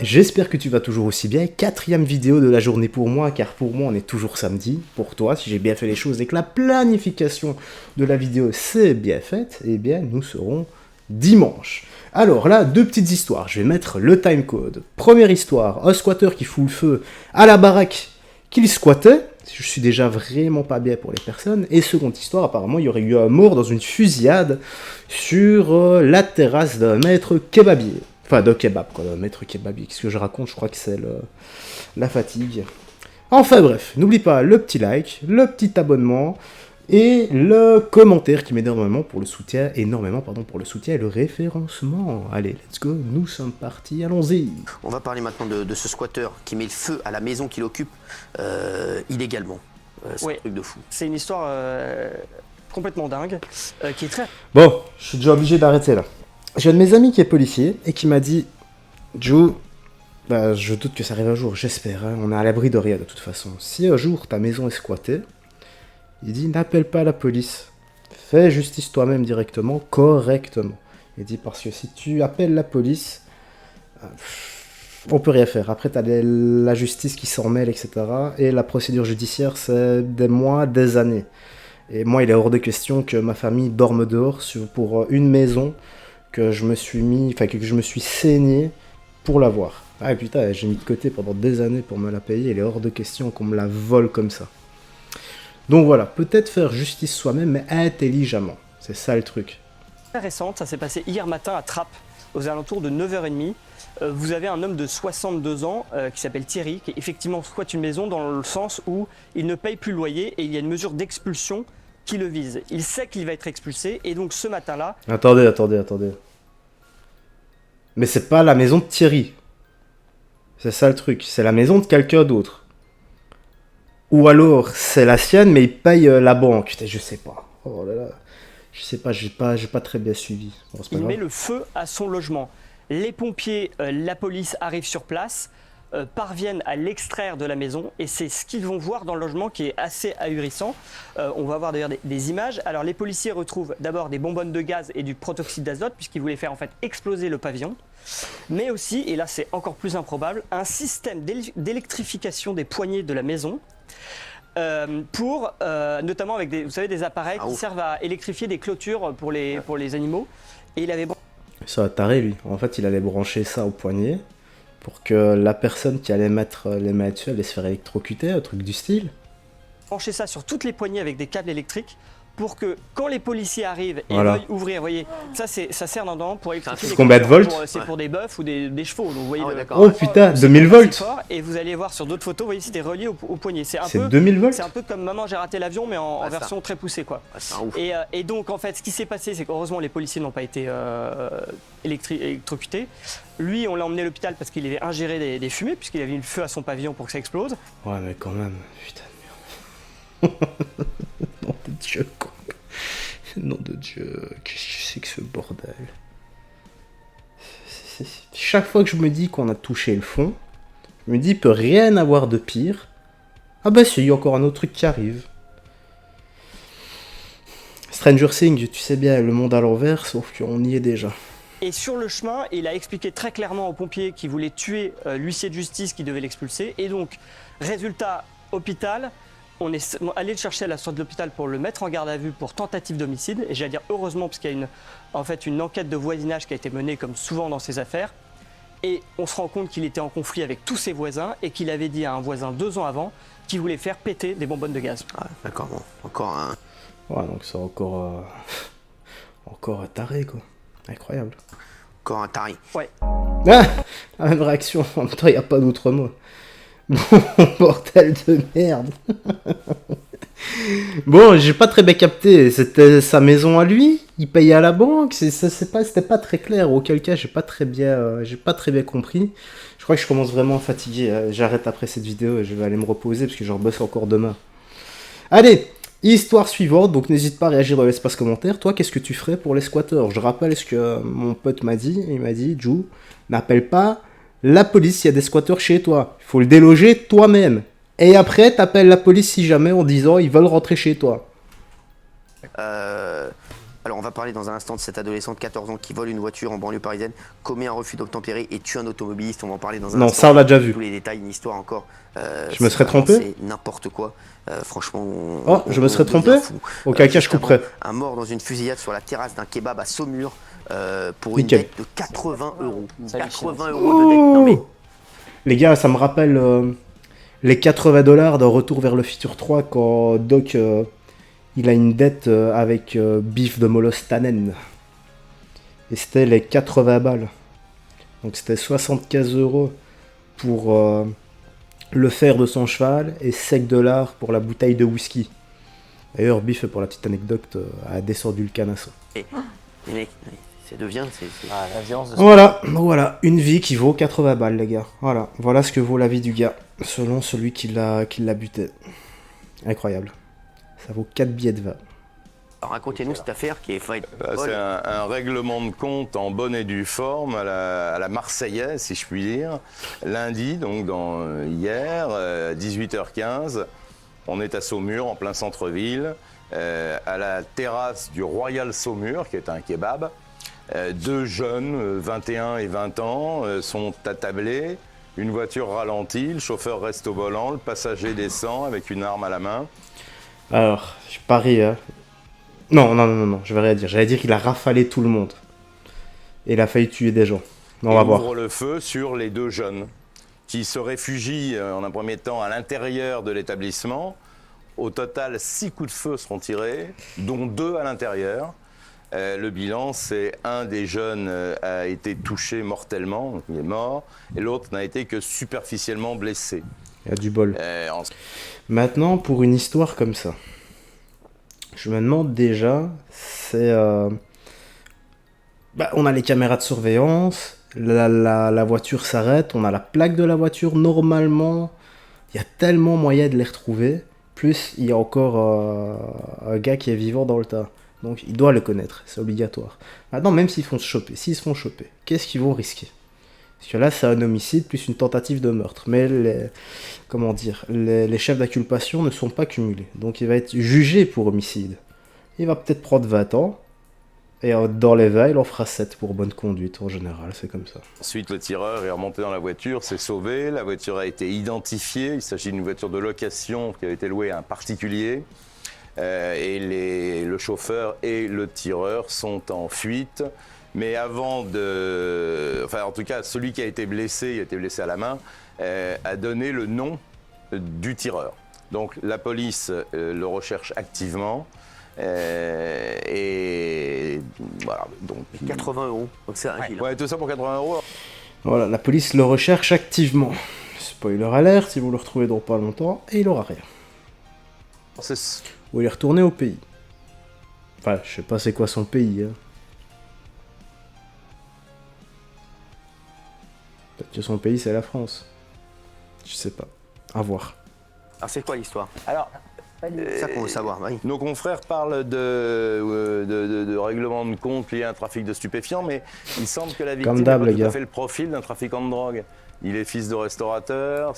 J'espère que tu vas toujours aussi bien. Quatrième vidéo de la journée pour moi, car pour moi on est toujours samedi. Pour toi, si j'ai bien fait les choses et que la planification de la vidéo s'est bien faite, eh bien nous serons dimanche. Alors là, deux petites histoires. Je vais mettre le timecode. Première histoire, un squatter qui fout le feu à la baraque qu'il squattait. Je suis déjà vraiment pas bien pour les personnes. Et seconde histoire, apparemment il y aurait eu un mort dans une fusillade sur la terrasse d'un maître kebabier. Enfin, de kebab, quoi, maître kebabier. Qu'est-ce que je raconte? Je crois que c'est la fatigue. Enfin bref, n'oublie pas le petit like, le petit abonnement et le commentaire qui m'aide énormément pour le soutien, et le référencement. Allez, let's go, nous sommes partis, allons-y. On va parler maintenant de ce squatteur qui met le feu à la maison qu'il occupe illégalement. C'est un truc de fou. C'est une histoire complètement dingue, qui est très... Bon, je suis déjà obligé d'arrêter là. J'ai un de mes amis qui est policier et qui m'a dit « Joe, bah, je doute que ça arrive un jour, j'espère, hein, on est à l'abri de rien de toute façon. Si un jour ta maison est squattée, il dit n'appelle pas la police, fais justice toi-même directement, correctement. Il dit parce que si tu appelles la police, on peut rien faire. Après t'as la justice qui s'en mêle, etc. Et la procédure judiciaire c'est des mois, des années. Et moi il est hors de question que ma famille dorme dehors pour une maison que je me suis saigné pour l'avoir. Ah putain, j'ai mis de côté pendant des années pour me la payer, il est hors de question qu'on me la vole comme ça. Donc voilà, peut-être faire justice soi-même, mais intelligemment. C'est ça le truc. Très récente, ça s'est passé hier matin à Trappes, aux alentours de 9h30. Vous avez un homme de 62 ans qui s'appelle Thierry, qui effectivement squatte une maison dans le sens où il ne paye plus le loyer et il y a une mesure d'expulsion qui le vise. Il sait qu'il va être expulsé et donc ce matin-là... Attendez. Mais c'est pas la maison de Thierry. C'est ça le truc, c'est la maison de quelqu'un d'autre. Ou alors c'est la sienne mais il paye la banque. Putain, je sais pas. Oh là là. Je sais pas, j'ai pas très bien suivi. Bon, il met le feu à son logement. Les pompiers, la police arrivent sur place, parviennent à l'extraire de la maison et c'est ce qu'ils vont voir dans le logement qui est assez ahurissant. On va voir d'ailleurs des images. Alors les policiers retrouvent d'abord des bonbonnes de gaz et du protoxyde d'azote puisqu'ils voulaient faire en fait exploser le pavillon. Mais aussi, et là c'est encore plus improbable, un système d'électrification des poignées de la maison. Notamment avec des appareils qui servent à électrifier des clôtures pour les animaux. Et il avait... Ça a taré lui. En fait il allait brancher ça au poignet pour que la personne qui allait mettre les mains dessus allait se faire électrocuter, un truc du style. Brancher ça sur toutes les poignées avec des câbles électriques pour que quand les policiers arrivent et voilà. veuillent ouvrir, vous voyez, ça sert dedans pour électrifier. Combien de volts? C'est pour des bœufs ou des chevaux. Donc, vous voyez oh putain, 2000 volts. Et vous allez voir sur d'autres photos, vous voyez, c'était relié au poignet. C'est 2000 volts. C'est un peu comme Maman j'ai raté l'avion, mais en version très poussée, quoi. Et donc en fait, ce qui s'est passé, c'est qu'heureusement les policiers n'ont pas été électrocutés. Lui, on l'a emmené à l'hôpital parce qu'il avait ingéré des fumées, puisqu'il avait mis le feu à son pavillon pour que ça explose. Ouais, mais quand même, putain de merde. Nom de Dieu, quoi. Nom de Dieu, qu'est-ce que c'est que ce bordel? Chaque fois que je me dis qu'on a touché le fond, je me dis, il peut rien avoir de pire. Ah bah si, il y a encore un autre truc qui arrive. Stranger Things, tu sais bien, le monde à l'envers, sauf qu'on y est déjà. Et sur le chemin, il a expliqué très clairement aux pompiers qu'il voulait tuer l'huissier de justice qui devait l'expulser. Et donc, résultat, hôpital, on est allé le chercher à la sortie de l'hôpital pour le mettre en garde à vue pour tentative d'homicide. Et j'allais dire heureusement, parce qu'il y a une enquête de voisinage qui a été menée comme souvent dans ces affaires. Et on se rend compte qu'il était en conflit avec tous ses voisins et qu'il avait dit à un voisin 2 ans avant qu'il voulait faire péter des bonbonnes de gaz. Ah, d'accord, bon, encore un... Ouais, donc c'est encore un taré, quoi. Incroyable. Encore un taré. Ouais. Ah, la même réaction, en même temps, il n'y a pas d'autre mot. Bon, bordel de merde. Bon, j'ai pas très bien capté. C'était sa maison à lui? Il payait à la banque? C'était pas très clair. Auquel cas, j'ai pas très bien compris. Je crois que je commence vraiment à fatiguer. J'arrête après cette vidéo et je vais aller me reposer parce que je rebosse encore demain. Allez, histoire suivante. Donc n'hésite pas à réagir dans l'espace commentaire. Toi, qu'est-ce que tu ferais pour les squatteurs? Je rappelle ce que mon pote m'a dit. Il m'a dit, Jou, n'appelle pas la police s'il y a des squatteurs chez toi. Il faut le déloger toi-même. Et après, t'appelles la police si jamais en disant ils veulent rentrer chez toi. Alors, on va parler dans un instant de cette adolescente de 14 ans qui vole une voiture en banlieue parisienne, commet un refus d'obtempérer et tue un automobiliste. On va en parler dans un Non, instant. ça on l'a déjà vu. Tous les détails, une histoire encore. Je me serais trompé? C'est n'importe quoi. Franchement, Oh, je me serais trompé? Auquel cas je couperais. Un mort dans une fusillade sur la terrasse d'un kebab à Saumur pour une Nickel. dette de 80 euros. Ça 80 euros de dette. Non, mais Les gars, ça me rappelle les 80 $ de Retour vers le futur 3 quand Doc il a une dette avec Biff de Molostanen. Et c'était les 80 balles. Donc c'était 75 € pour le fer de son cheval et 5 $ pour la bouteille de whisky. D'ailleurs, Biff, pour la petite anecdote, a descendu le canasson. mais ça devient. La violence de Voilà, une vie qui vaut 80 balles, les gars. Voilà ce que vaut la vie du gars, selon celui qui l'a buté. Incroyable. Ça vaut 4 billets de vin. Alors, racontez-nous cette affaire qui est folle. C'est un règlement de compte en bonne et due forme à la Marseillaise, si je puis dire. Lundi, donc hier, 18h15, on est à Saumur, en plein centre-ville, à la terrasse du Royal Saumur, qui est un kebab. Deux jeunes, 21 et 20 ans, sont attablés. Une voiture ralentit, le chauffeur reste au volant, le passager descend avec une arme à la main. Alors, je parie... Non, je vais rien dire. J'allais dire qu'il a rafalé tout le monde. Et il a failli tuer des gens. On va voir. Il ouvre le feu sur les deux jeunes qui se réfugient en un premier temps à l'intérieur de l'établissement. Au total, 6 coups de feu seront tirés, dont 2 à l'intérieur. Le bilan, c'est un des jeunes a été touché mortellement, donc il est mort, et l'autre n'a été que superficiellement blessé. Il y a du bol. Maintenant, pour une histoire comme ça, je me demande déjà, on a les caméras de surveillance, la voiture s'arrête, on a la plaque de la voiture, normalement, il y a tellement moyen de les retrouver, plus il y a encore un gars qui est vivant dans le tas. Donc il doit le connaître, c'est obligatoire. Maintenant, même s'ils se font choper, qu'est-ce qu'ils vont risquer? Parce que là, c'est un homicide plus une tentative de meurtre. Mais les chefs d'inculpation ne sont pas cumulés. Donc il va être jugé pour homicide. Il va peut-être prendre 20 ans. Et dans les 20, il en fera 7 pour bonne conduite. En général, c'est comme ça. Ensuite, le tireur est remonté dans la voiture, s'est sauvé. La voiture a été identifiée. Il s'agit d'une voiture de location qui a été louée à un particulier. Et le chauffeur et le tireur sont en fuite. Mais en tout cas, celui qui a été blessé, il a été blessé à la main, a donné le nom du tireur. Donc la police le recherche activement. Et voilà. Donc 80 €. Donc c'est un ouais, tout ça pour 80 €. Voilà, la police le recherche activement. Spoiler alert, si vous le retrouvez dans pas longtemps, et il aura rien. Ou il est retourné au pays. Enfin, je sais pas c'est quoi son pays. Hein. Peut-être que son pays c'est la France. Je sais pas. À voir. Alors c'est quoi l'histoire? Alors, C'est ça qu'on veut savoir. Oui. Nos confrères parlent de règlement de compte lié à un trafic de stupéfiants, mais il semble que la victime n'a pas tout à fait le profil d'un trafiquant de drogue. Il est fils de restaurateur,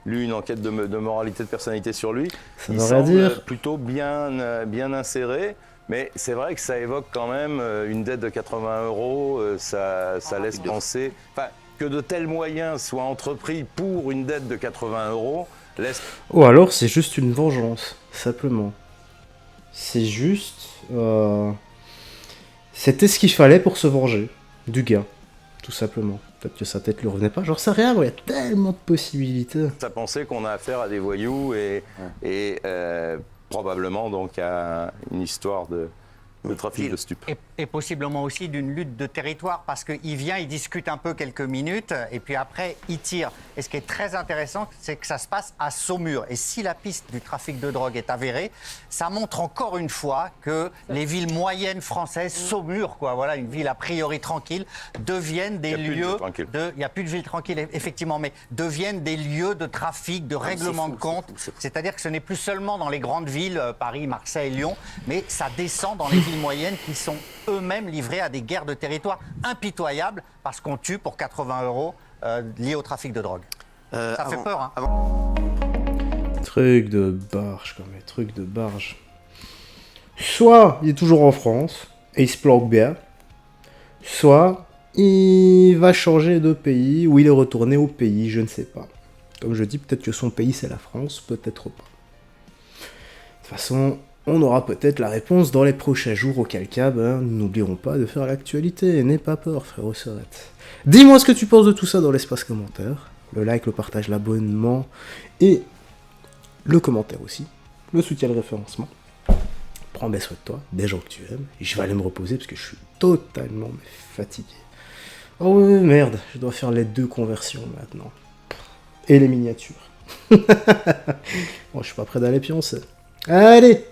lu une enquête de moralité de personnalité sur lui. Ça il veut rien semble dire. plutôt bien inséré, mais c'est vrai que ça évoque quand même une dette de 80 €, ça laisse penser que de tels moyens soient entrepris pour une dette de 80 € laisse... Ou alors c'est juste une vengeance, simplement. C'est juste... C'était ce qu'il fallait pour se venger du gars, tout simplement. Peut-être que sa tête lui revenait pas, j'en sais rien, il y a tellement de possibilités. Ça pensait qu'on a affaire à des voyous et probablement donc à une histoire de trafic de stupes. Et possiblement aussi d'une lutte de territoire, parce qu'il vient, il discute un peu quelques minutes, et puis après, il tire. Et ce qui est très intéressant, c'est que ça se passe à Saumur. Et si la piste du trafic de drogue est avérée, ça montre encore une fois que les villes moyennes françaises, Saumur, voilà, une ville a priori tranquille, deviennent des lieux de... Il n'y a plus de ville tranquille, effectivement, mais deviennent des lieux de trafic, de règlement de compte. C'est-à-dire que ce n'est plus seulement dans les grandes villes, Paris, Marseille, Lyon, mais ça descend dans les villes moyennes qui sont eux-mêmes livrés à des guerres de territoire impitoyables parce qu'on tue pour 80 € liés au trafic de drogue. Ça fait peur, hein. Truc de barge, comme les trucs de barge. Soit il est toujours en France et il se planque bien, soit il va changer de pays ou il est retourné au pays, je ne sais pas. Comme je dis, peut-être que son pays c'est la France, peut-être pas. De toute façon, on aura peut-être la réponse dans les prochains jours, auquel cas, nous n'oublierons pas de faire l'actualité. N'aie pas peur, frérot Serrette. Dis-moi ce que tu penses de tout ça dans l'espace commentaire. Le like, le partage, l'abonnement et le commentaire aussi. Le soutien, le référencement. Prends bien soin de toi, des gens que tu aimes. Et je vais aller me reposer parce que je suis totalement fatigué. Oh merde, je dois faire les 2 conversions maintenant. Et les miniatures. Bon, je suis pas prêt d'aller pioncer. Allez,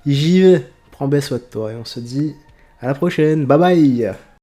j'y vais. Prends bien soin de toi et on se dit à la prochaine. Bye bye.